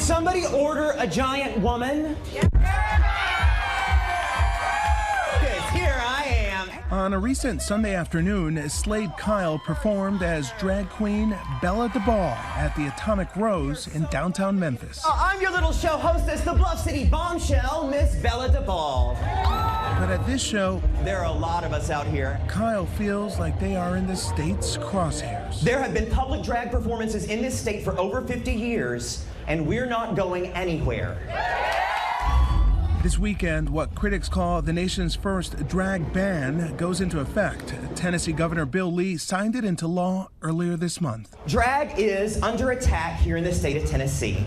somebody order a giant woman? Yes, here I am. On a recent Sunday afternoon, Slade Kyle performed as drag queen Bella DeBall at the Atomic Rose in downtown Memphis. I'm your little show hostess, the Bluff City bombshell, Miss Bella DeBall. But at this show, there are a lot of us out here. Kyle feels like they are in the state's crosshairs. There have been public drag performances in this state for over 50 years, and we're not going anywhere. This weekend, what critics call the nation's first drag ban goes into effect. Tennessee Governor Bill Lee signed it into law earlier this month. Drag is under attack here in the state of Tennessee.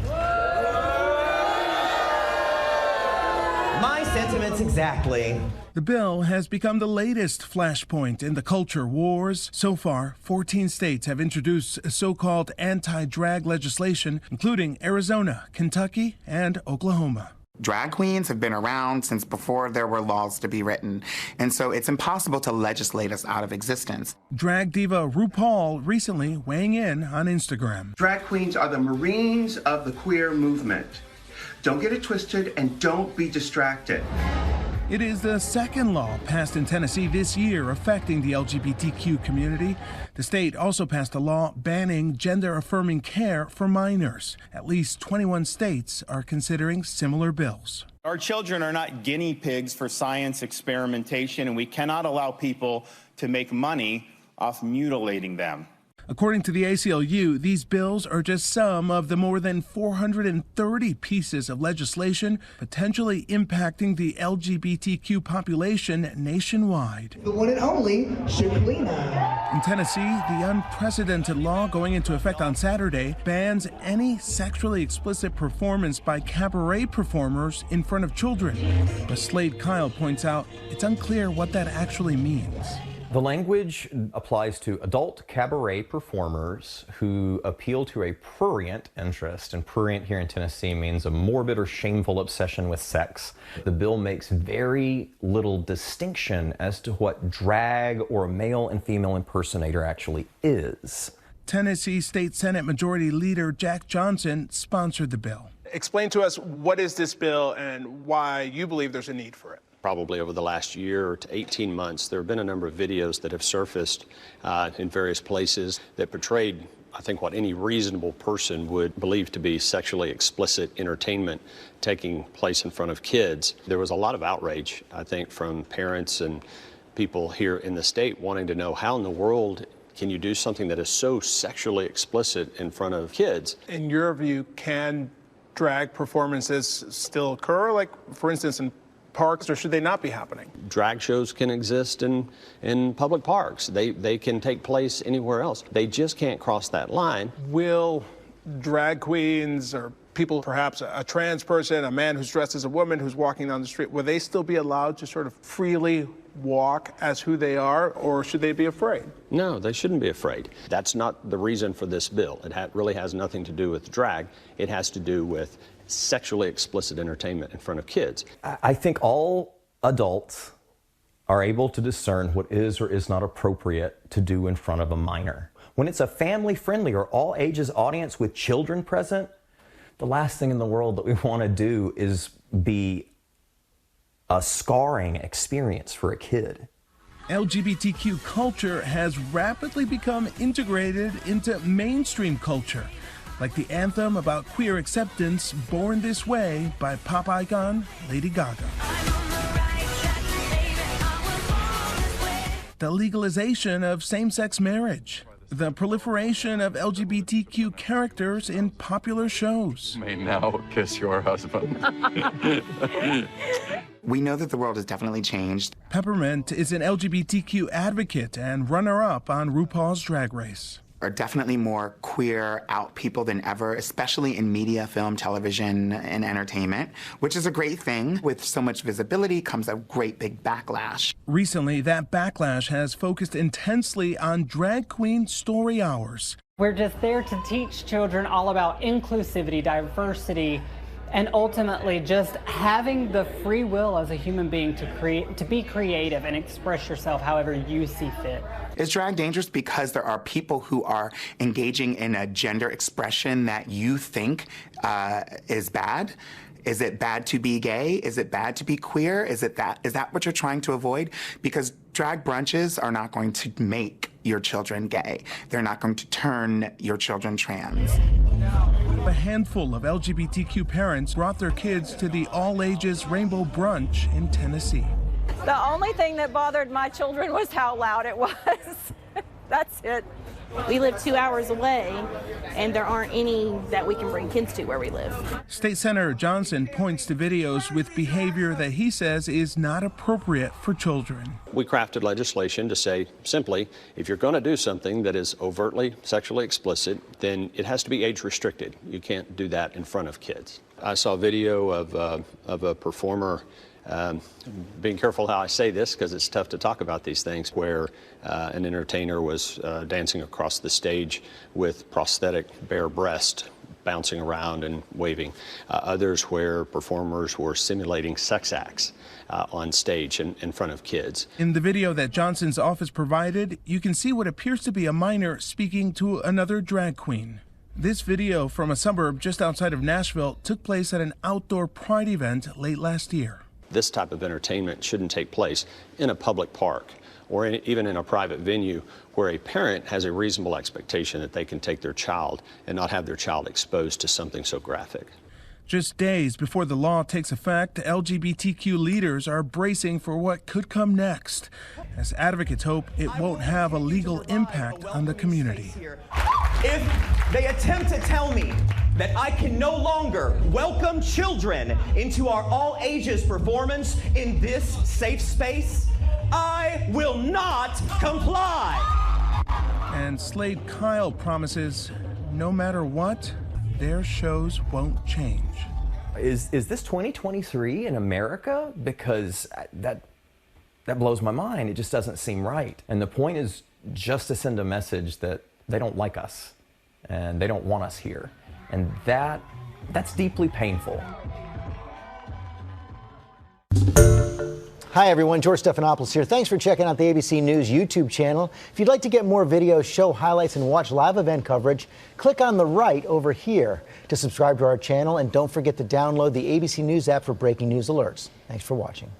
My sentiments exactly. The bill has become the latest flashpoint in the culture wars. So far, 14 states have introduced so-called anti-drag legislation, including Arizona, Kentucky, and Oklahoma. Drag queens have been around since before there were laws to be written, and so it's impossible to legislate us out of existence. Drag diva RuPaul recently weighing in on Instagram. Drag queens are the Marines of the queer movement. Don't get it twisted and don't be distracted. It is the second law passed in Tennessee this year affecting the LGBTQ community. The state also passed a law banning gender-affirming care for minors. At least 21 states are considering similar bills. Our children are not guinea pigs for science experimentation, and we cannot allow people to make money off mutilating them. According to the ACLU, these bills are just some of the more than 430 pieces of legislation potentially impacting the LGBTQ population nationwide. The one and only Shaquilina. In Tennessee, the unprecedented law going into effect on Saturday bans any sexually explicit performance by cabaret performers in front of children. But Slade Kyle points out it's unclear what that actually means. The language applies to adult cabaret performers who appeal to a prurient interest, and prurient here in Tennessee means a morbid or shameful obsession with sex. The bill makes very little distinction as to what drag or a male and female impersonator actually is. Tennessee State Senate Majority Leader Jack Johnson sponsored the bill. Explain to us, what is this bill and why you believe there's a need for it? Probably over the last year to 18 months, there have been a number of videos that have surfaced in various places that portrayed, I think, what any reasonable person would believe to be sexually explicit entertainment taking place in front of kids. There was a lot of outrage, I think, from parents and people here in the state wanting to know how in the world can you do something that is so sexually explicit in front of kids. In your view, can drag performances still occur, like, for instance, in parks, or should they not be happening? Drag shows can exist in public parks. They can take place anywhere else. They just can't cross that line. Will drag queens or people, perhaps a trans person, a man who's dressed as a woman who's walking down the street, will they still be allowed to sort of freely walk as who they are, or should they be afraid? No, they shouldn't be afraid. That's not the reason for this bill. It really has nothing to do with drag. It has to do with sexually explicit entertainment in front of kids. I think all adults are able to discern what is or is not appropriate to do in front of a minor. When it's a family-friendly or all ages audience with children present, the last thing in the world that we want to do is be a scarring experience for a kid. LGBTQ culture has rapidly become integrated into mainstream culture, like the anthem about queer acceptance, Born This Way, by pop icon Lady Gaga. The legalization of same-sex marriage. The proliferation of LGBTQ characters in popular shows. You may now kiss your husband. We know that the world has definitely changed. Peppermint is an LGBTQ advocate and runner-up on RuPaul's Drag Race. Are definitely more queer out people than ever, especially in media, film, television, and entertainment, which is a great thing. With so much visibility comes a great big backlash. Recently, that backlash has focused intensely on drag queen story hours. We're just there to teach children all about inclusivity, diversity, And ultimately, just having the free will as a human being to be creative and express yourself however you see fit. Is drag dangerous because there are people who are engaging in a gender expression that you think is bad? Is it bad to be gay? Is it bad to be queer? Is that what you're trying to avoid? Because drag brunches are not going to make your children gay. They're not going to turn your children trans. A handful of LGBTQ parents brought their kids to the all-ages Rainbow Brunch in Tennessee. The only thing that bothered my children was how loud it was. That's it. We live 2 hours away, and there aren't any that we can bring kids to where we live. State Senator Johnson points to videos with behavior that he says is not appropriate for children. We crafted legislation to say simply, if you're going to do something that is overtly sexually explicit, then it has to be age restricted. You can't do that in front of kids. I saw a video of a performer, being careful how I say this because it's tough to talk about these things, where an entertainer was dancing across the stage with prosthetic bare breast, bouncing around and waving. Others where performers were simulating sex acts on stage in front of kids. In the video that Johnson's office provided, you can see what appears to be a minor speaking to another drag queen. This video from a suburb just outside of Nashville took place at an outdoor pride event late last year. This type of entertainment shouldn't take place in a public park or even in a private venue where a parent has a reasonable expectation that they can take their child and not have their child exposed to something so graphic. Just days before the law takes effect, LGBTQ leaders are bracing for what could come next, as advocates hope it won't have a legal impact on the community. If they attempt to tell me that I can no longer welcome children into our all-ages performance in this safe space, I will not comply. And Slade Kyle promises no matter what, their shows won't change. Is this 2023 in America? Because that blows my mind. It just doesn't seem right. And the point is just to send a message that they don't like us and they don't want us here. And that's deeply painful. Hi everyone, George Stephanopoulos here. Thanks for checking out the ABC News YouTube channel. If you'd like to get more videos, show highlights, and watch live event coverage, click on the right over here to subscribe to our channel, and don't forget to download the ABC News app for breaking news alerts. Thanks for watching.